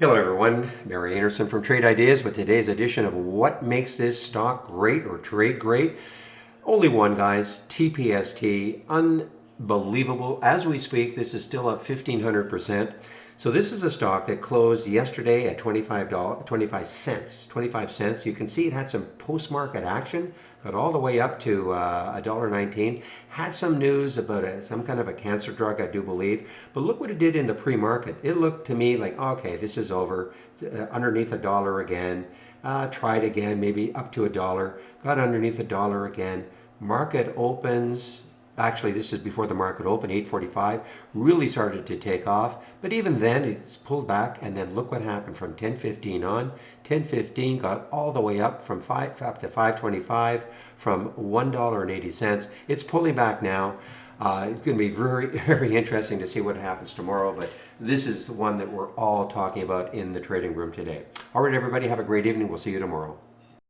Hello everyone, Barry Anderson from Trade Ideas with today's edition of What Makes This Stock Great or Trade Great. Only one, guys, TPST, unbelievable. As we speak, this is still up 1,500%. So this is a stock that closed yesterday at $25. You can see it had some post-market action, got all the way up to $1.19. Had some news about some kind of a cancer drug, I do believe. But look what it did in the pre-market. It looked to me like, okay, this is over. Underneath $1 again. Tried again, maybe up to $1. Got underneath $1 again. Market opens. Actually, this is before the market opened, 8:45, really started to take off. But even then, it's pulled back, and then look what happened from 10:15 on. 10:15 got all the way up from 5 up to 5.25, from $1.80. It's pulling back now. It's going to be very, very interesting to see what happens tomorrow. But this is the one that we're all talking about in the trading room today. All right, everybody, have a great evening. We'll see you tomorrow.